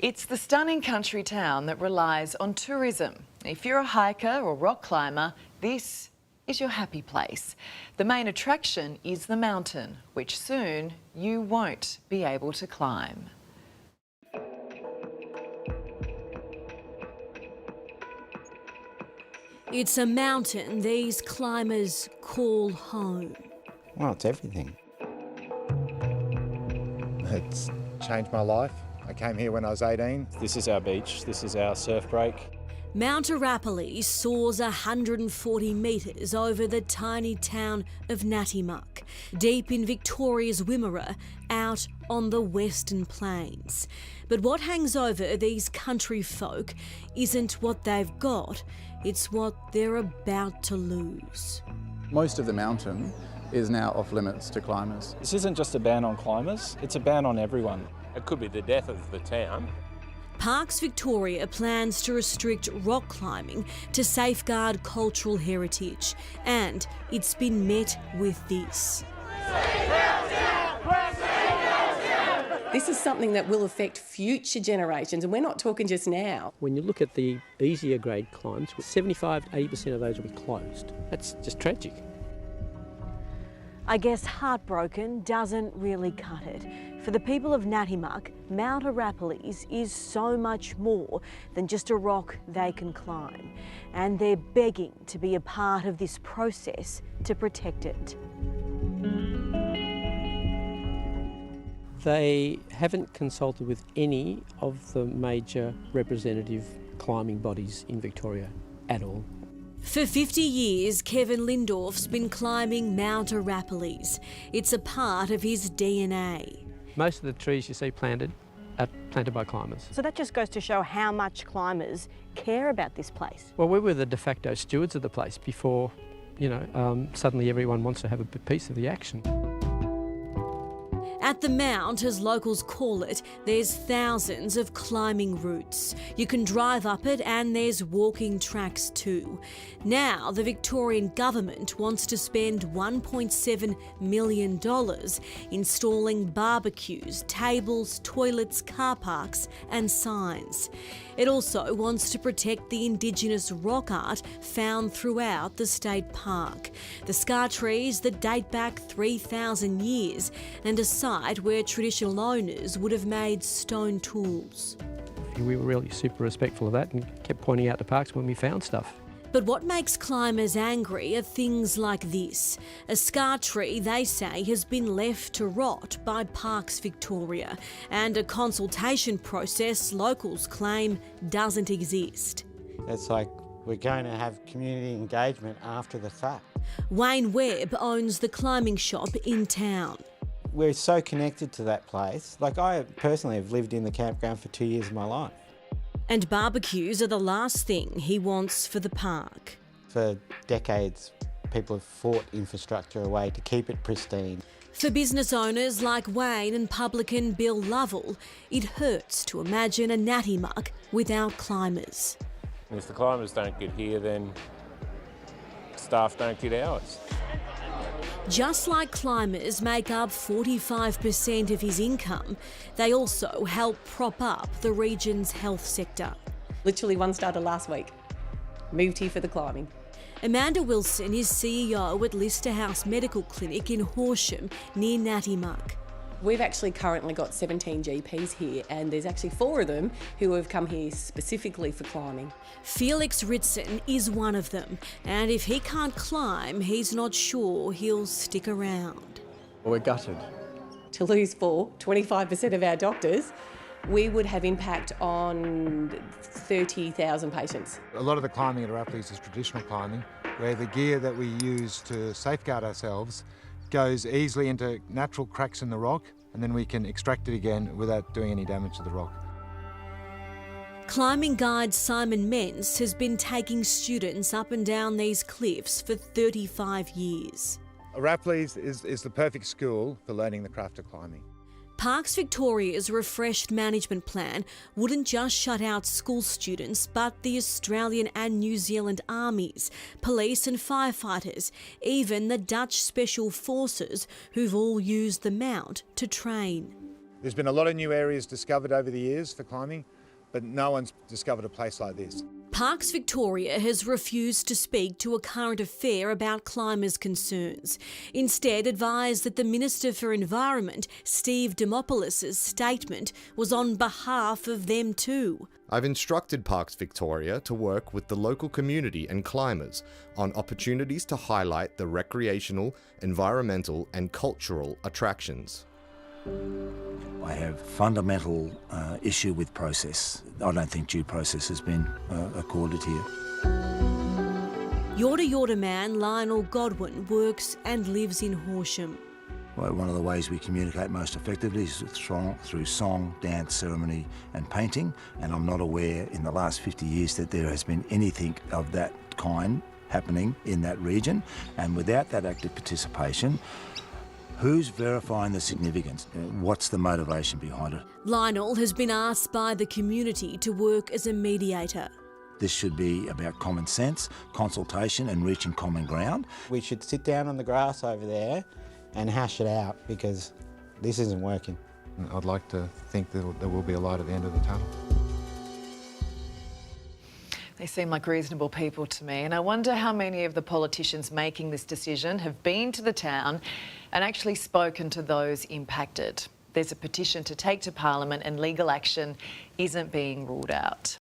It's the stunning country town that relies on tourism. If you're a hiker or rock climber, this is your happy place. The main attraction is the mountain, which soon you won't be able to climb. It's a mountain these climbers call home. Well, it's everything. It's changed my life. I came here when I was 18. This is our beach, this is our surf break. Mount Arapiles soars 140 metres over the tiny town of Natimuck, deep in Victoria's Wimmera, out on the Western Plains. But what hangs over these country folk isn't what they've got, it's what they're about to lose. Most of the mountain is now off limits to climbers. This isn't just a ban on climbers, it's a ban on everyone. It could be the death of the town. Parks Victoria plans to restrict rock climbing to safeguard cultural heritage, and it's been met with this. This is something that will affect future generations, and we're not talking just now. When you look at the easier grade climbs, 75 to 80% of those will be closed. That's just tragic. I guess heartbroken doesn't really cut it. For the people of Natimuck, Mount Arapiles is so much more than just a rock they can climb, and they're begging to be a part of this process to protect it. They haven't consulted with any of the major representative climbing bodies in Victoria at all. For 50 years, Kevin Lindorf's been climbing Mount Arapiles. It's a part of his DNA. Most of the trees you see planted are planted by climbers. So that just goes to show how much climbers care about this place. Well, we were the de facto stewards of the place before, suddenly everyone wants to have a piece of the action. At the Mount, as locals call it, there's thousands of climbing routes. You can drive up it and there's walking tracks too. Now, the Victorian government wants to spend $1.7 million installing barbecues, tables, toilets, car parks and signs. It also wants to protect the Indigenous rock art found throughout the state park. The scar trees that date back 3,000 years and a site where traditional owners would have made stone tools. We were really super respectful of that and kept pointing out to parks when we found stuff. But what makes climbers angry are things like this. A scar tree, they say, has been left to rot by Parks Victoria, and a consultation process locals claim doesn't exist. It's like we're going to have community engagement after the fact. Wayne Webb owns the climbing shop in town. We're so connected to that place. Like, I personally have lived in the campground for 2 years of my life. And barbecues are the last thing he wants for the park. For decades, people have fought infrastructure away to keep it pristine. For business owners like Wayne and publican Bill Lovell, it hurts to imagine a Natimuck without climbers. And if the climbers don't get here, then staff don't get hours. Just like climbers make up 45% of his income, they also help prop up the region's health sector. Literally one started last week. Moved here for the climbing. Amanda Wilson is CEO at Lister House Medical Clinic in Horsham, near Natimuck. We've actually currently got 17 GPs here, and there's actually 4 of them who have come here specifically for climbing. Felix Ritson is one of them, and if he can't climb, he's not sure he'll stick around. We're gutted. To lose 25% of our doctors, we would have impact on 30,000 patients. A lot of the climbing at Arapiles is traditional climbing, where the gear that we use to safeguard ourselves goes easily into natural cracks in the rock, and then we can extract it again without doing any damage to the rock. Climbing guide Simon Mentz has been taking students up and down these cliffs for 35 years. Arapiles is the perfect school for learning the craft of climbing. Parks Victoria's refreshed management plan wouldn't just shut out school students, but the Australian and New Zealand armies, police and firefighters, even the Dutch Special Forces, who've all used the Mount to train. There's been a lot of new areas discovered over the years for climbing, but no one's discovered a place like this. Parks Victoria has refused to speak to a current affair about climbers' concerns. Instead, advised that the Minister for Environment, Steve Dimopoulos' statement was on behalf of them too. I've instructed Parks Victoria to work with the local community and climbers on opportunities to highlight the recreational, environmental and cultural attractions. I have fundamental issue with process. I don't think due process has been accorded here. Yorta Yorta man Lionel Godwin works and lives in Horsham. Well, one of the ways we communicate most effectively is through song, dance, ceremony and painting, and I'm not aware in the last 50 years that there has been anything of that kind happening in that region, and without that active participation, who's verifying the significance? What's the motivation behind it? Lionel has been asked by the community to work as a mediator. This should be about common sense, consultation and reaching common ground. We should sit down on the grass over there and hash it out, because this isn't working. I'd like to think that there will be a light at the end of the tunnel. They seem like reasonable people to me, and I wonder how many of the politicians making this decision have been to the town and actually spoken to those impacted. There's a petition to take to Parliament and legal action isn't being ruled out.